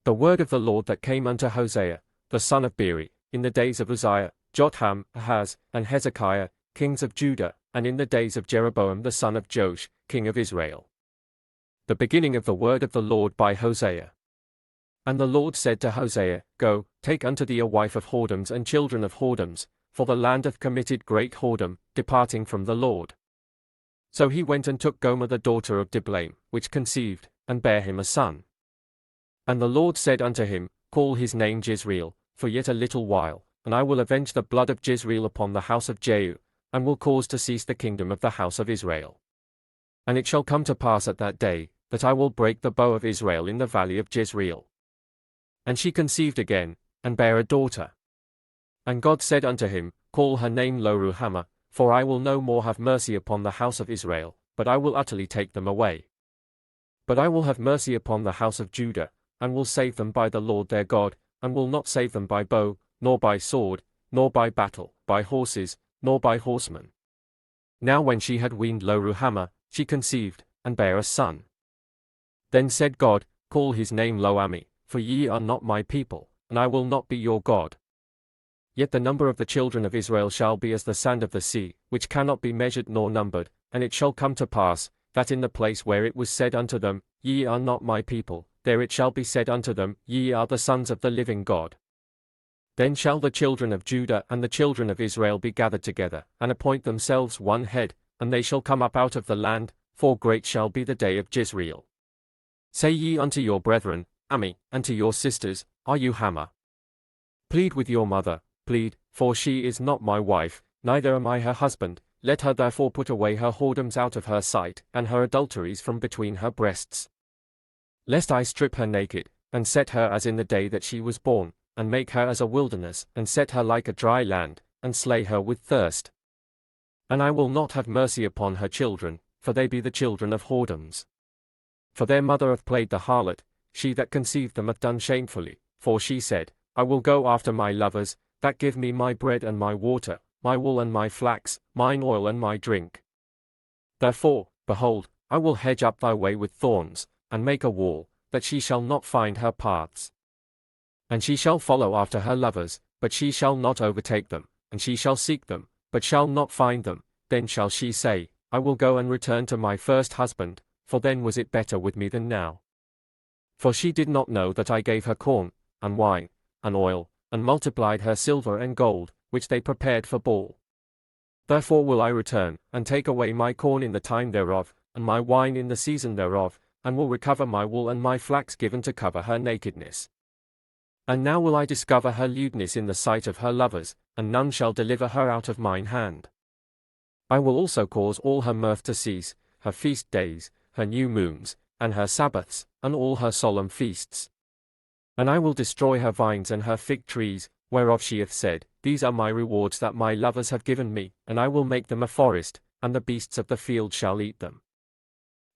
The word of the Lord that came unto Hosea, the son of Beeri, in the days of Uzziah, Jotham, Ahaz, and Hezekiah, kings of Judah, and in the days of Jeroboam the son of Joash, king of Israel. The beginning of the word of the Lord by Hosea. And the Lord said to Hosea, Go, take unto thee a wife of whoredoms and children of whoredoms, for the land hath committed great whoredom, departing from the Lord. So he went and took Gomer the daughter of Diblaim, which conceived, and bare him a son. And the Lord said unto him, Call his name Jezreel, for yet a little while, and I will avenge the blood of Jezreel upon the house of Jehu, and will cause to cease the kingdom of the house of Israel. And it shall come to pass at that day, that I will break the bow of Israel in the valley of Jezreel. And she conceived again, and bare a daughter. And God said unto him, Call her name Lo-ruhamah, for I will no more have mercy upon the house of Israel, but I will utterly take them away. But I will have mercy upon the house of Judah, and will save them by the Lord their God, and will not save them by bow, nor by sword, nor by battle, by horses, nor by horsemen. Now when she had weaned Lo-ruhamah, she conceived, and bare a son. Then said God, Call his name Lo-ammi, for ye are not my people, and I will not be your God. Yet the number of the children of Israel shall be as the sand of the sea, which cannot be measured nor numbered, and it shall come to pass, that in the place where it was said unto them, Ye are not my people, there it shall be said unto them, Ye are the sons of the living God. Then shall the children of Judah and the children of Israel be gathered together, and appoint themselves one head, and they shall come up out of the land, for great shall be the day of Jezreel. Say ye unto your brethren, Ammi, and to your sisters, Are you Hamah? Plead with your mother, plead, for she is not my wife, neither am I her husband. Let her therefore put away her whoredoms out of her sight, and her adulteries from between her breasts. Lest I strip her naked, and set her as in the day that she was born, and make her as a wilderness, and set her like a dry land, and slay her with thirst. And I will not have mercy upon her children, for they be the children of whoredoms. For their mother hath played the harlot, she that conceived them hath done shamefully, for she said, I will go after my lovers, that give me my bread and my water, my wool and my flax, mine oil and my drink. Therefore, behold, I will hedge up thy way with thorns, and make a wall, that she shall not find her paths. And she shall follow after her lovers, but she shall not overtake them, and she shall seek them, but shall not find them. Then shall she say, I will go and return to my first husband, for then was it better with me than now. For she did not know that I gave her corn, and wine, and oil, and multiplied her silver and gold, which they prepared for Baal. Therefore will I return, and take away my corn in the time thereof, and my wine in the season thereof, and will recover my wool and my flax given to cover her nakedness. And now will I discover her lewdness in the sight of her lovers, and none shall deliver her out of mine hand. I will also cause all her mirth to cease, her feast days, her new moons, and her Sabbaths, and all her solemn feasts. And I will destroy her vines and her fig trees, whereof she hath said, These are my rewards that my lovers have given me, and I will make them a forest, and the beasts of the field shall eat them.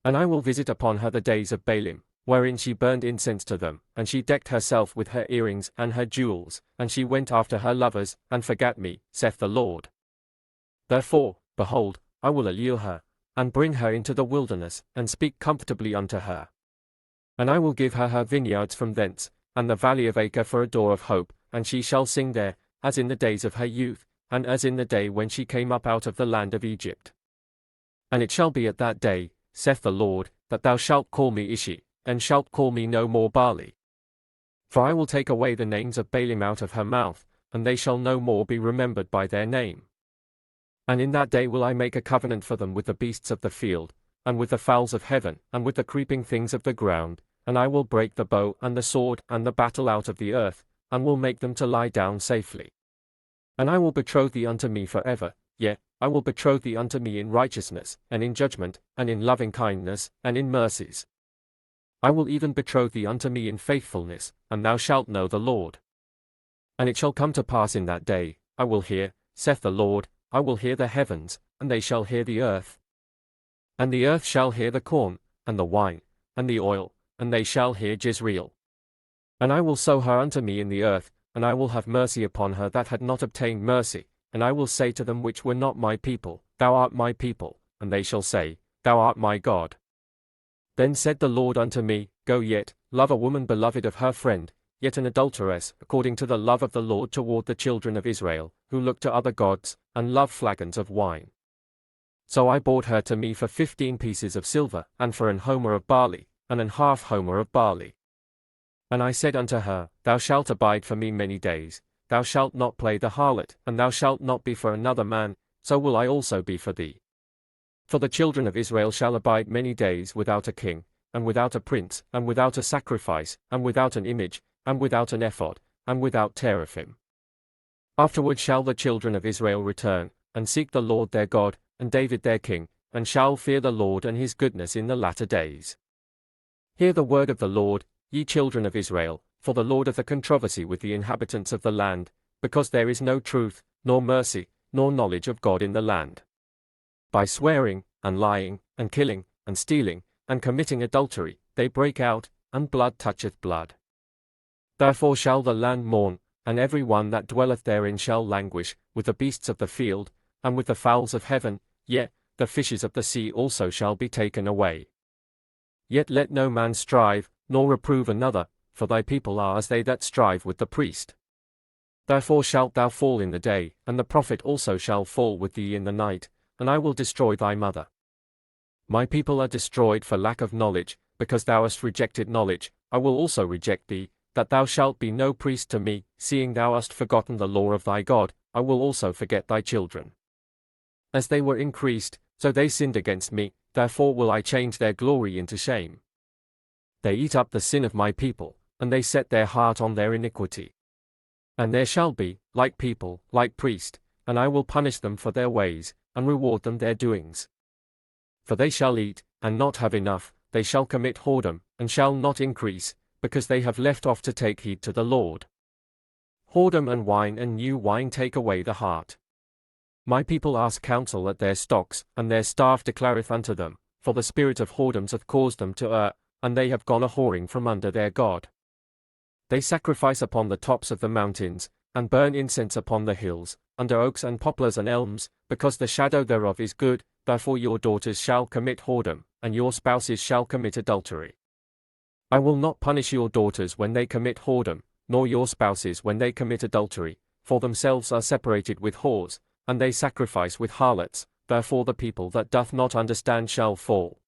And I will visit upon her the days of Baalim, wherein she burned incense to them, and she decked herself with her earrings and her jewels, and she went after her lovers, and forgat me, saith the Lord. Therefore, behold, I will allure her, and bring her into the wilderness, and speak comfortably unto her. And I will give her her vineyards from thence, and the valley of Acre for a door of hope, and she shall sing there, as in the days of her youth, and as in the day when she came up out of the land of Egypt. And it shall be at that day, saith the Lord, that thou shalt call me Ishi, and shalt call me no more Baali. For I will take away the names of Baalim out of her mouth, and they shall no more be remembered by their name. And in that day will I make a covenant for them with the beasts of the field, and with the fowls of heaven, and with the creeping things of the ground, and I will break the bow and the sword and the battle out of the earth, and will make them to lie down safely. And I will betroth thee unto me forever, yea, I will betroth thee unto me in righteousness, and in judgment, and in loving kindness, and in mercies. I will even betroth thee unto me in faithfulness, and thou shalt know the Lord. And it shall come to pass in that day, I will hear, saith the Lord, I will hear the heavens, and they shall hear the earth. And the earth shall hear the corn, and the wine, and the oil, and they shall hear Jezreel. And I will sow her unto me in the earth, and I will have mercy upon her that had not obtained mercy, and I will say to them which were not my people, Thou art my people, and they shall say, Thou art my God. Then said the Lord unto me, Go yet, love a woman beloved of her friend, yet an adulteress, according to the love of the Lord toward the children of Israel, who look to other gods, and love flagons of wine. So I bought her to me for 15 pieces of silver, and for an homer of barley, and an half homer of barley. And I said unto her, Thou shalt abide for me many days, thou shalt not play the harlot, and thou shalt not be for another man, so will I also be for thee. For the children of Israel shall abide many days without a king, and without a prince, and without a sacrifice, and without an image, and without an ephod, and without teraphim. Afterward shall the children of Israel return, and seek the Lord their God, and David their king, and shall fear the Lord and his goodness in the latter days. Hear the word of the Lord, ye children of Israel, for the Lord hath a controversy with the inhabitants of the land, because there is no truth, nor mercy, nor knowledge of God in the land. By swearing, and lying, and killing, and stealing, and committing adultery, they break out, and blood toucheth blood. Therefore shall the land mourn, and every one that dwelleth therein shall languish, with the beasts of the field, and with the fowls of heaven, yea, the fishes of the sea also shall be taken away. Yet let no man strive, nor reprove another, for thy people are as they that strive with the priest. Therefore shalt thou fall in the day, and the prophet also shall fall with thee in the night, and I will destroy thy mother. My people are destroyed for lack of knowledge, because thou hast rejected knowledge, I will also reject thee, that thou shalt be no priest to me, seeing thou hast forgotten the law of thy God, I will also forget thy children. As they were increased, so they sinned against me, therefore will I change their glory into shame. They eat up the sin of my people, and they set their heart on their iniquity. And there shall be, like people, like priest, and I will punish them for their ways, and reward them their doings. For they shall eat, and not have enough, they shall commit whoredom, and shall not increase, because they have left off to take heed to the Lord. Whoredom and wine and new wine take away the heart. My people ask counsel at their stocks, and their staff declareth unto them, for the spirit of whoredoms hath caused them to err, and they have gone a whoring from under their God. They sacrifice upon the tops of the mountains, and burn incense upon the hills, under oaks and poplars and elms, because the shadow thereof is good, therefore your daughters shall commit whoredom, and your spouses shall commit adultery. I will not punish your daughters when they commit whoredom, nor your spouses when they commit adultery, for themselves are separated with whores, and they sacrifice with harlots, therefore the people that doth not understand shall fall.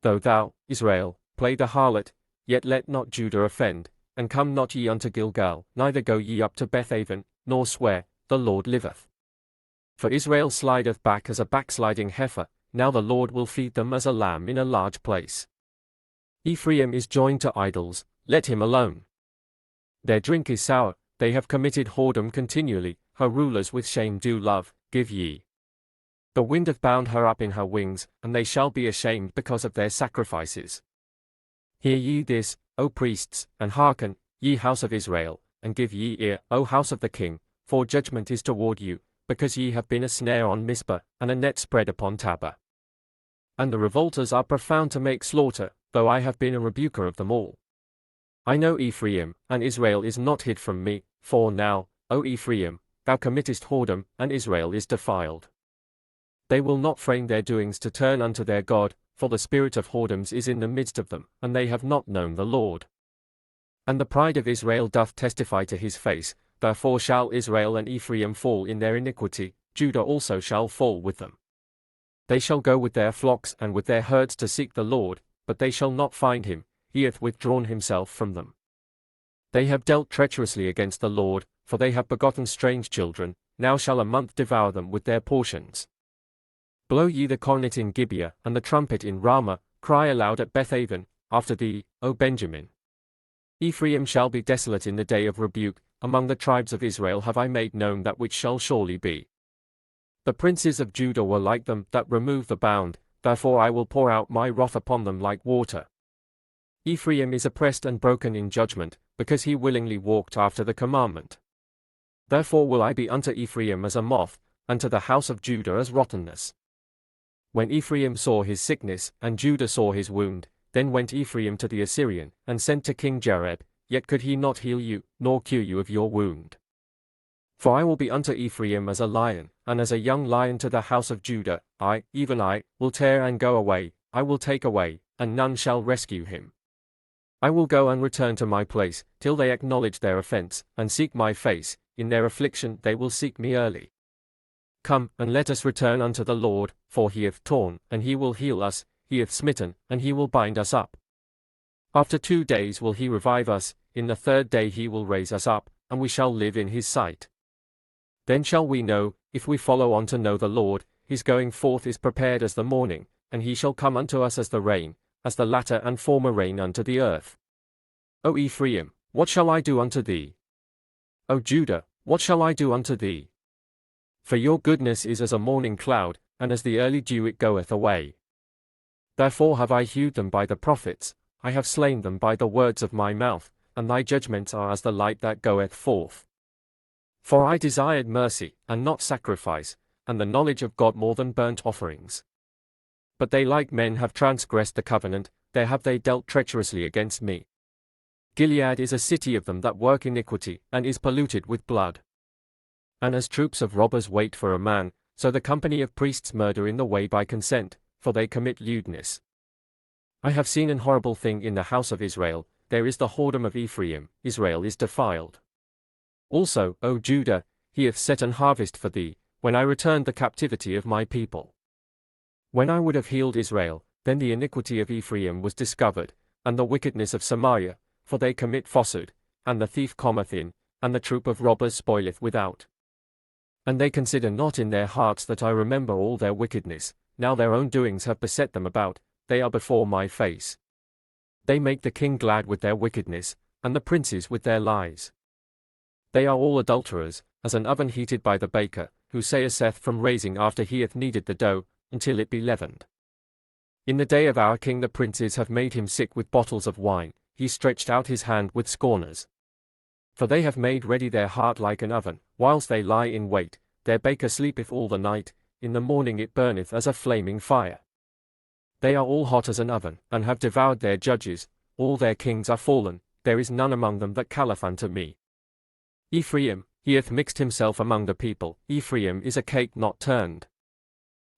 Though thou, Israel, play the harlot, yet let not Judah offend, and come not ye unto Gilgal, neither go ye up to Bethaven, nor swear, the Lord liveth. For Israel slideth back as a backsliding heifer, now the Lord will feed them as a lamb in a large place. Ephraim is joined to idols, let him alone. Their drink is sour, they have committed whoredom continually, her rulers with shame do love, give ye. The wind hath bound her up in her wings, and they shall be ashamed because of their sacrifices. Hear ye this, O priests, and hearken, ye house of Israel, and give ye ear, O house of the king, for judgment is toward you, because ye have been a snare on Mizpah, and a net spread upon Tabor. And the revolters are profound to make slaughter, though I have been a rebuker of them all. I know Ephraim, and Israel is not hid from me, for now, O Ephraim, thou committest whoredom, and Israel is defiled. They will not frame their doings to turn unto their God, for the spirit of whoredoms is in the midst of them, and they have not known the Lord. And the pride of Israel doth testify to his face, therefore shall Israel and Ephraim fall in their iniquity, Judah also shall fall with them. They shall go with their flocks and with their herds to seek the Lord, but they shall not find him, he hath withdrawn himself from them. They have dealt treacherously against the Lord, for they have begotten strange children, now shall a month devour them with their portions. Blow ye the cornet in Gibeah, and the trumpet in Ramah, cry aloud at Bethaven, after thee, O Benjamin. Ephraim shall be desolate in the day of rebuke, among the tribes of Israel have I made known that which shall surely be. The princes of Judah were like them that remove the bound, therefore I will pour out my wrath upon them like water. Ephraim is oppressed and broken in judgment, because he willingly walked after the commandment. Therefore will I be unto Ephraim as a moth, and to the house of Judah as rottenness. When Ephraim saw his sickness, and Judah saw his wound, then went Ephraim to the Assyrian, and sent to King Jareb, yet could he not heal you, nor cure you of your wound. For I will be unto Ephraim as a lion, and as a young lion to the house of Judah, I, even I, will tear and go away, I will take away, and none shall rescue him. I will go and return to my place, till they acknowledge their offense, and seek my face. In their affliction they will seek me early. Come, and let us return unto the Lord, for he hath torn, and he will heal us, he hath smitten, and he will bind us up. After 2 days will he revive us, in the 3rd day he will raise us up, and we shall live in his sight. Then shall we know, if we follow on to know the Lord, his going forth is prepared as the morning, and he shall come unto us as the rain, as the latter and former rain unto the earth. O Ephraim, what shall I do unto thee? O Judah, what shall I do unto thee? For your goodness is as a morning cloud, and as the early dew it goeth away. Therefore have I hewed them by the prophets, I have slain them by the words of my mouth, and thy judgments are as the light that goeth forth. For I desired mercy, and not sacrifice, and the knowledge of God more than burnt offerings. But they like men have transgressed the covenant, there have they dealt treacherously against me. Gilead is a city of them that work iniquity, and is polluted with blood. And as troops of robbers wait for a man, so the company of priests murder in the way by consent, for they commit lewdness. I have seen an horrible thing in the house of Israel, there is the whoredom of Ephraim, Israel is defiled. Also, O Judah, he hath set an harvest for thee, when I returned the captivity of my people. When I would have healed Israel, then the iniquity of Ephraim was discovered, and the wickedness of Samaria, for they commit falsehood, and the thief cometh in, and the troop of robbers spoileth without. And they consider not in their hearts that I remember all their wickedness, now their own doings have beset them about, they are before my face. They make the king glad with their wickedness, and the princes with their lies. They are all adulterers, as an oven heated by the baker, who saith from raising after he hath kneaded the dough, until it be leavened. In the day of our king the princes have made him sick with bottles of wine, he stretched out his hand with scorners. For they have made ready their heart like an oven, whilst they lie in wait, their baker sleepeth all the night, in the morning it burneth as a flaming fire. They are all hot as an oven, and have devoured their judges, all their kings are fallen, there is none among them that calleth unto me. Ephraim, he hath mixed himself among the people, Ephraim is a cake not turned.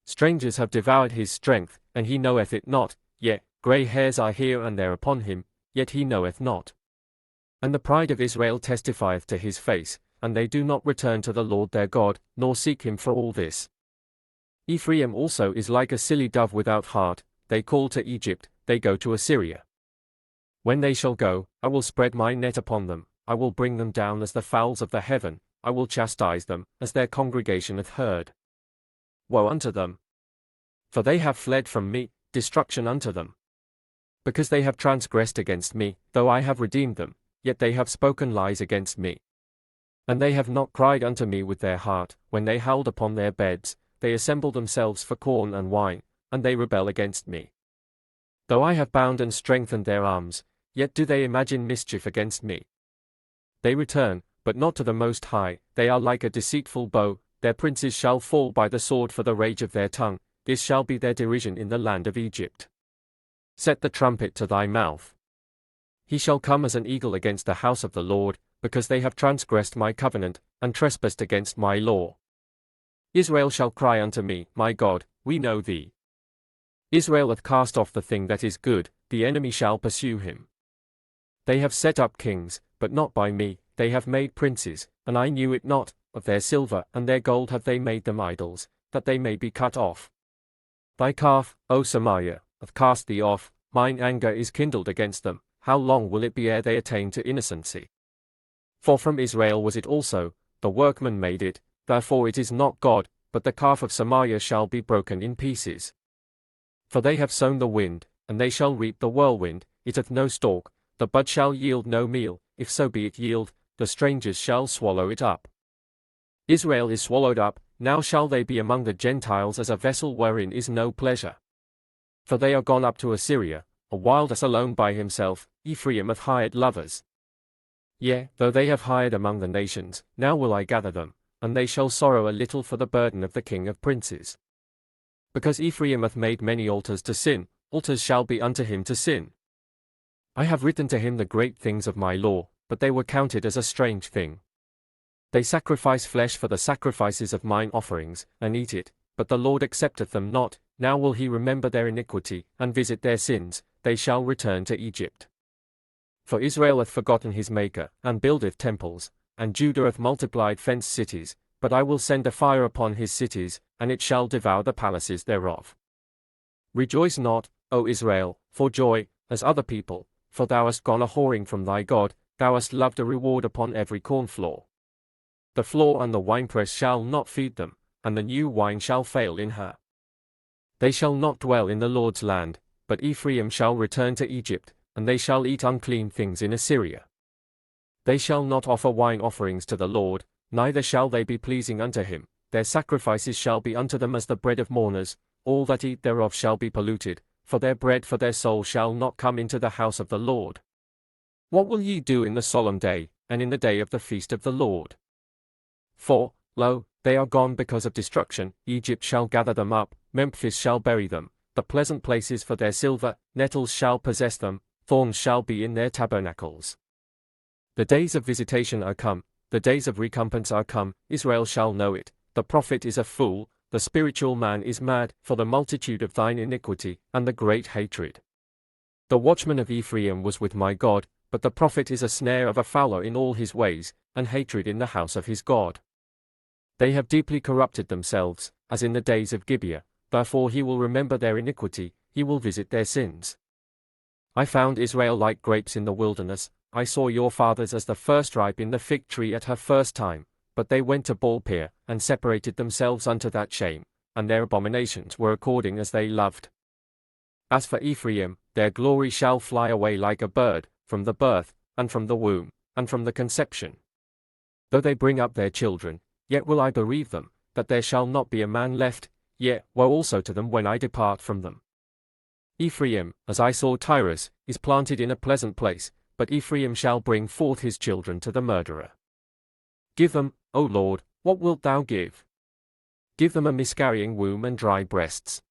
Strangers have devoured his strength, and he knoweth it not, yet grey hairs are here and there upon him, yet he knoweth not. And the pride of Israel testifieth to his face, and they do not return to the Lord their God, nor seek him for all this. Ephraim also is like a silly dove without heart, they call to Egypt, they go to Assyria. When they shall go, I will spread my net upon them, I will bring them down as the fowls of the heaven, I will chastise them, as their congregation hath heard. Woe unto them! For they have fled from me, destruction unto them. Because they have transgressed against me, though I have redeemed them, yet they have spoken lies against me. And they have not cried unto me with their heart, when they howled upon their beds, they assemble themselves for corn and wine, and they rebel against me. Though I have bound and strengthened their arms, yet do they imagine mischief against me. They return, but not to the Most High, they are like a deceitful bow, their princes shall fall by the sword for the rage of their tongue, this shall be their derision in the land of Egypt. Set the trumpet to thy mouth. He shall come as an eagle against the house of the Lord, because they have transgressed my covenant, and trespassed against my law. Israel shall cry unto me, my God, we know thee. Israel hath cast off the thing that is good, the enemy shall pursue him. They have set up kings, but not by me, they have made princes, and I knew it not, of their silver and their gold have they made them idols, that they may be cut off. Thy calf, O Samaria, hath cast thee off, mine anger is kindled against them, how long will it be ere they attain to innocency? For from Israel was it also, the workman made it, therefore it is not God, but the calf of Samaria shall be broken in pieces. For they have sown the wind, and they shall reap the whirlwind, it hath no stalk, the bud shall yield no meal, if so be it yield, the strangers shall swallow it up. Israel is swallowed up, now shall they be among the Gentiles as a vessel wherein is no pleasure. For they are gone up to Assyria, a wild ass alone by himself, Ephraim hath hired lovers. Yea, though they have hired among the nations, now will I gather them, and they shall sorrow a little for the burden of the king of princes. Because Ephraim hath made many altars to sin, altars shall be unto him to sin. I have written to him the great things of my law, but they were counted as a strange thing. They sacrifice flesh for the sacrifices of mine offerings, and eat it, but the Lord accepteth them not, now will he remember their iniquity, and visit their sins, they shall return to Egypt. For Israel hath forgotten his Maker, and buildeth temples, and Judah hath multiplied fenced cities, but I will send a fire upon his cities, and it shall devour the palaces thereof. Rejoice not, O Israel, for joy, as other people, for thou hast gone a whoring from thy God, thou hast loved a reward upon every corn floor. The floor and the winepress shall not feed them, and the new wine shall fail in her. They shall not dwell in the Lord's land, but Ephraim shall return to Egypt, and they shall eat unclean things in Assyria. They shall not offer wine offerings to the Lord, neither shall they be pleasing unto him. Their sacrifices shall be unto them as the bread of mourners, all that eat thereof shall be polluted, for their bread for their soul shall not come into the house of the Lord. What will ye do in the solemn day, and in the day of the feast of the Lord? For, lo, they are gone because of destruction, Egypt shall gather them up, Memphis shall bury them, the pleasant places for their silver, nettles shall possess them, thorns shall be in their tabernacles. The days of visitation are come, the days of recompense are come, Israel shall know it, the prophet is a fool, the spiritual man is mad, for the multitude of thine iniquity, and the great hatred. The watchman of Ephraim was with my God, but the prophet is a snare of a fowler in all his ways, and hatred in the house of his God. They have deeply corrupted themselves, as in the days of Gibeah, therefore he will remember their iniquity, he will visit their sins. I found Israel like grapes in the wilderness, I saw your fathers as the first ripe in the fig tree at her first time, but they went to Baal-peor, and separated themselves unto that shame, and their abominations were according as they loved. As for Ephraim, their glory shall fly away like a bird, from the birth, and from the womb, and from the conception. Though they bring up their children, yet will I bereave them, that there shall not be a man left, yet woe also to them when I depart from them. Ephraim, as I saw Tyrus, is planted in a pleasant place, but Ephraim shall bring forth his children to the murderer. Give them, O Lord, what wilt thou give? Give them a miscarrying womb and dry breasts.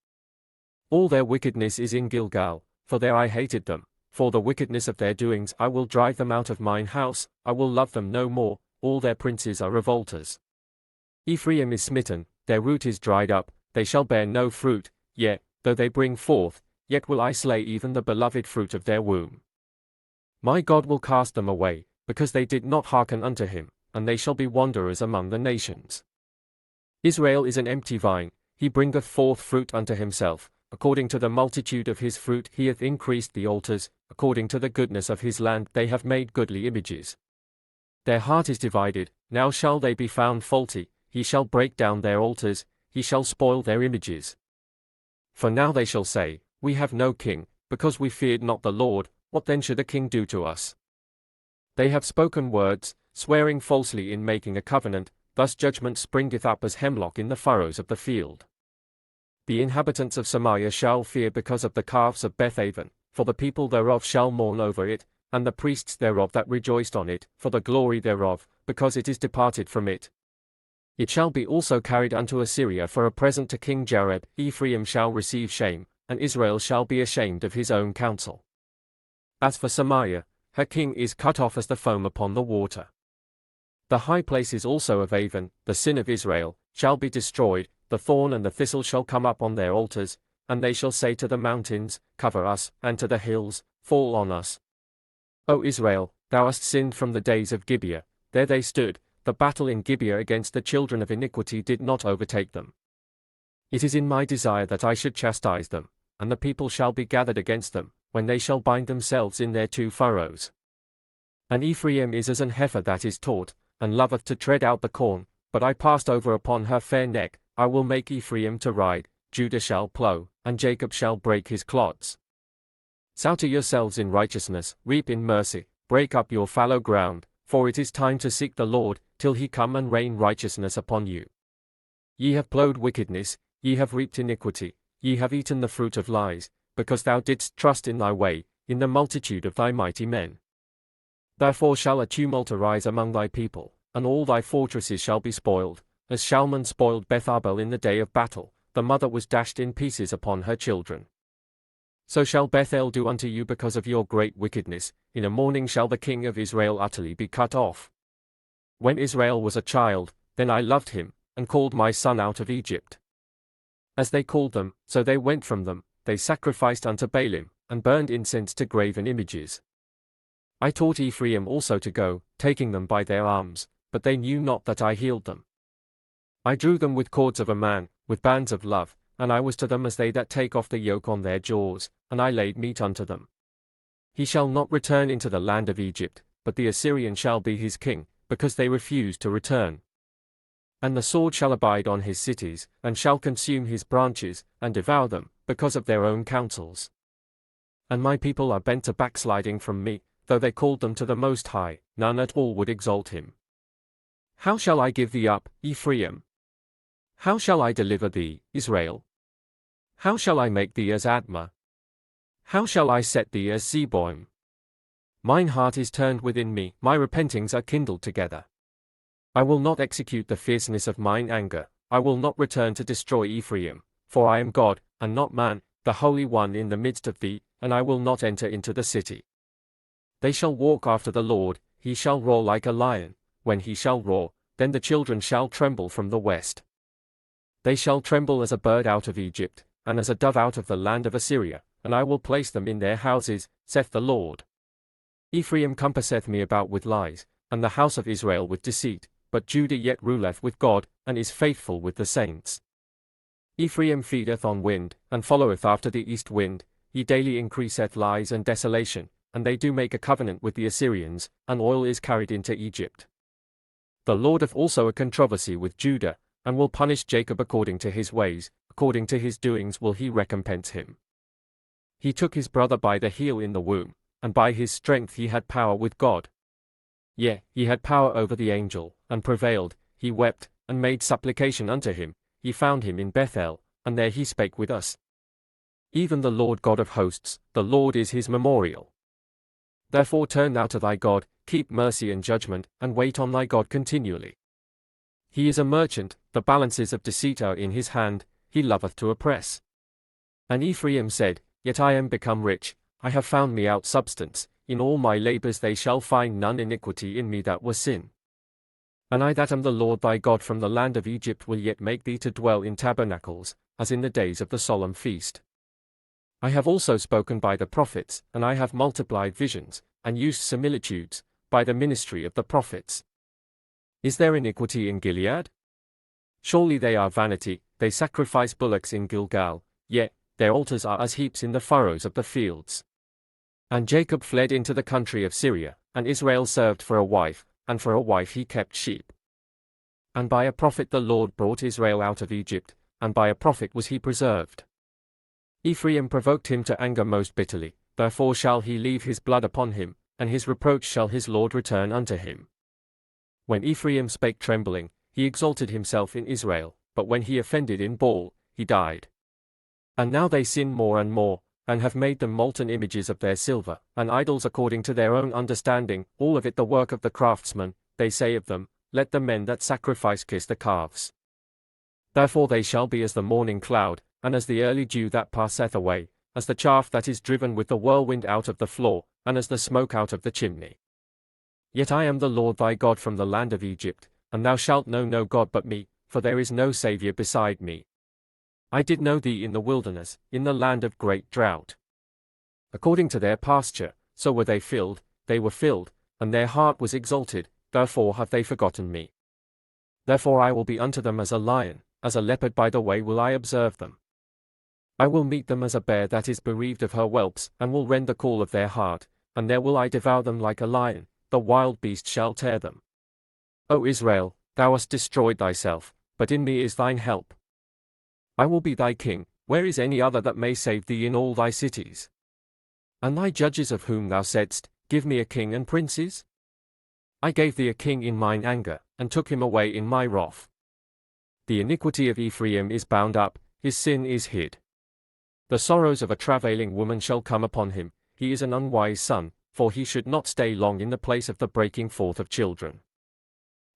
All their wickedness is in Gilgal, for there I hated them, for the wickedness of their doings I will drive them out of mine house, I will love them no more, all their princes are revolters. Ephraim is smitten, their root is dried up, they shall bear no fruit, yet, though they bring forth, yet will I slay even the beloved fruit of their womb. My God will cast them away, because they did not hearken unto him, and they shall be wanderers among the nations. Israel is an empty vine, he bringeth forth fruit unto himself, according to the multitude of his fruit he hath increased the altars, according to the goodness of his land they have made goodly images. Their heart is divided, now shall they be found faulty, he shall break down their altars, he shall spoil their images. For now they shall say, We have no king, because we feared not the Lord, what then should a king do to us? They have spoken words, swearing falsely in making a covenant, thus judgment springeth up as hemlock in the furrows of the field. The inhabitants of Samaria shall fear because of the calves of Bethaven, for the people thereof shall mourn over it, and the priests thereof that rejoiced on it, for the glory thereof, because it is departed from it. It shall be also carried unto Assyria for a present to King Jareb, Ephraim shall receive shame, and Israel shall be ashamed of his own counsel. As for Samaria, her king is cut off as the foam upon the water. The high places also of Avon, the sin of Israel, shall be destroyed, the thorn and the thistle shall come up on their altars, and they shall say to the mountains, Cover us, and to the hills, Fall on us. O Israel, thou hast sinned from the days of Gibeah, there they stood, the battle in Gibeah against the children of iniquity did not overtake them. It is in my desire that I should chastise them, and the people shall be gathered against them, when they shall bind themselves in their two furrows. And Ephraim is as an heifer that is taught, and loveth to tread out the corn, but I passed over upon her fair neck, I will make Ephraim to ride, Judah shall plough, and Jacob shall break his clods. Sow to yourselves in righteousness, reap in mercy, break up your fallow ground, for it is time to seek the Lord, till he come and rain righteousness upon you. Ye have plowed wickedness, ye have reaped iniquity, ye have eaten the fruit of lies, because thou didst trust in thy way, in the multitude of thy mighty men. Therefore shall a tumult arise among thy people, and all thy fortresses shall be spoiled, as Shalman spoiled Beth-arbel in the day of battle, the mother was dashed in pieces upon her children. So shall Bethel do unto you because of your great wickedness, in a morning shall the king of Israel utterly be cut off. When Israel was a child, then I loved him, and called my son out of Egypt. As they called them, so they went from them, they sacrificed unto Baalim, and burned incense to graven images. I taught Ephraim also to go, taking them by their arms, but they knew not that I healed them. I drew them with cords of a man, with bands of love, and I was to them as they that take off the yoke on their jaws, and I laid meat unto them. He shall not return into the land of Egypt, but the Assyrian shall be his king, because they refused to return. And the sword shall abide on his cities, and shall consume his branches, and devour them, because of their own counsels. And my people are bent to backsliding from me, though they called them to the Most High, none at all would exalt him. How shall I give thee up, Ephraim? How shall I deliver thee, Israel? How shall I make thee as Admah? How shall I set thee as Zeboim? Mine heart is turned within me, my repentings are kindled together. I will not execute the fierceness of mine anger, I will not return to destroy Ephraim, for I am God, and not man, the Holy One in the midst of thee, and I will not enter into the city. They shall walk after the Lord, he shall roar like a lion, when he shall roar, then the children shall tremble from the west. They shall tremble as a bird out of Egypt, and as a dove out of the land of Assyria, and I will place them in their houses, saith the Lord. Ephraim compasseth me about with lies, and the house of Israel with deceit, but Judah yet ruleth with God, and is faithful with the saints. Ephraim feedeth on wind, and followeth after the east wind, he daily increaseth lies and desolation, and they do make a covenant with the Assyrians, and oil is carried into Egypt. The Lord hath also a controversy with Judah, and will punish Jacob according to his ways, according to his doings will he recompense him. He took his brother by the heel in the womb, and by his strength he had power with God. Yea, he had power over the angel, and prevailed, he wept, and made supplication unto him, he found him in Bethel, and there he spake with us. Even the Lord God of hosts, the Lord is his memorial. Therefore turn thou to thy God, keep mercy and judgment, and wait on thy God continually. He is a merchant, the balances of deceit are in his hand, he loveth to oppress. And Ephraim said, Yet I am become rich, I have found me out substance, in all my labors they shall find none iniquity in me that was sin. And I that am the Lord thy God from the land of Egypt will yet make thee to dwell in tabernacles, as in the days of the solemn feast. I have also spoken by the prophets, and I have multiplied visions, and used similitudes, by the ministry of the prophets. Is there iniquity in Gilead? Surely they are vanity, they sacrifice bullocks in Gilgal, yet their altars are as heaps in the furrows of the fields. And Jacob fled into the country of Syria, and Israel served for a wife, and for a wife he kept sheep. And by a prophet the Lord brought Israel out of Egypt, and by a prophet was he preserved. Ephraim provoked him to anger most bitterly, therefore shall he leave his blood upon him, and his reproach shall his Lord return unto him. When Ephraim spake trembling, he exalted himself in Israel, but when he offended in Baal, he died. And now they sin more and more, and have made them molten images of their silver, and idols according to their own understanding, all of it the work of the craftsman, they say of them, Let the men that sacrifice kiss the calves. Therefore they shall be as the morning cloud, and as the early dew that passeth away, as the chaff that is driven with the whirlwind out of the floor, and as the smoke out of the chimney. Yet I am the Lord thy God from the land of Egypt, and thou shalt know no God but me, for there is no Saviour beside me. I did know thee in the wilderness, in the land of great drought. According to their pasture, so were they filled, and their heart was exalted, therefore have they forgotten me. Therefore I will be unto them as a lion, as a leopard by the way will I observe them. I will meet them as a bear that is bereaved of her whelps, and will rend the call of their heart, and there will I devour them like a lion, the wild beast shall tear them. O Israel, thou hast destroyed thyself, but in me is thine help. I will be thy king, where is any other that may save thee in all thy cities? And thy judges of whom thou saidst, Give me a king and princes? I gave thee a king in mine anger, and took him away in my wrath. The iniquity of Ephraim is bound up, his sin is hid. The sorrows of a travailing woman shall come upon him, he is an unwise son, for he should not stay long in the place of the breaking forth of children.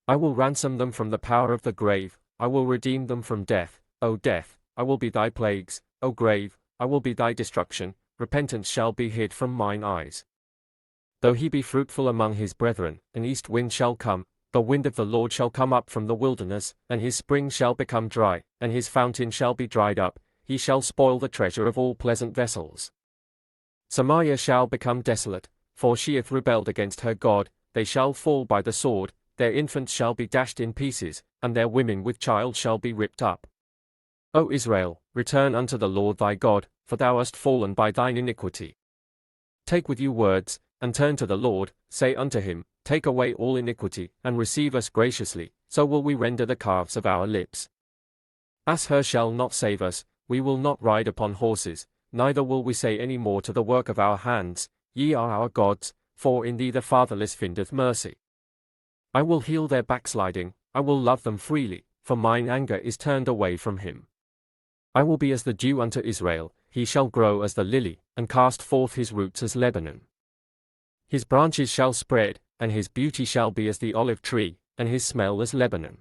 I will ransom them from the power of the grave, I will redeem them from death, O death, I will be thy plagues, O grave, I will be thy destruction, repentance shall be hid from mine eyes. Though he be fruitful among his brethren, an east wind shall come, the wind of the Lord shall come up from the wilderness, and his spring shall become dry, and his fountain shall be dried up, he shall spoil the treasure of all pleasant vessels. Samaria shall become desolate, for she hath rebelled against her God. They shall fall by the sword, their infants shall be dashed in pieces, and their women with child shall be ripped up. O Israel, return unto the Lord thy God, for thou hast fallen by thine iniquity. Take with you words, and turn to the Lord, say unto him, Take away all iniquity, and receive us graciously, so will we render the calves of our lips. Asher shall not save us, we will not ride upon horses, neither will we say any more to the work of our hands, Ye are our gods, for in thee the fatherless findeth mercy. I will heal their backsliding, I will love them freely, for mine anger is turned away from him. I will be as the dew unto Israel, he shall grow as the lily, and cast forth his roots as Lebanon. His branches shall spread, and his beauty shall be as the olive tree, and his smell as Lebanon.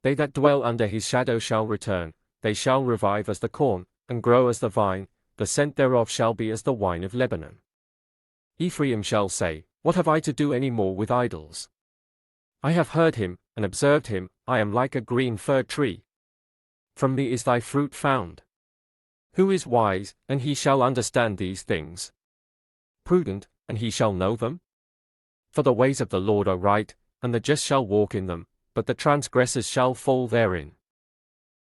They that dwell under his shadow shall return, they shall revive as the corn, and grow as the vine, the scent thereof shall be as the wine of Lebanon. Ephraim shall say, What have I to do any more with idols? I have heard him, and observed him, I am like a green fir tree. From thee is thy fruit found. Who is wise, and he shall understand these things? Prudent, and he shall know them? For the ways of the Lord are right, and the just shall walk in them, but the transgressors shall fall therein.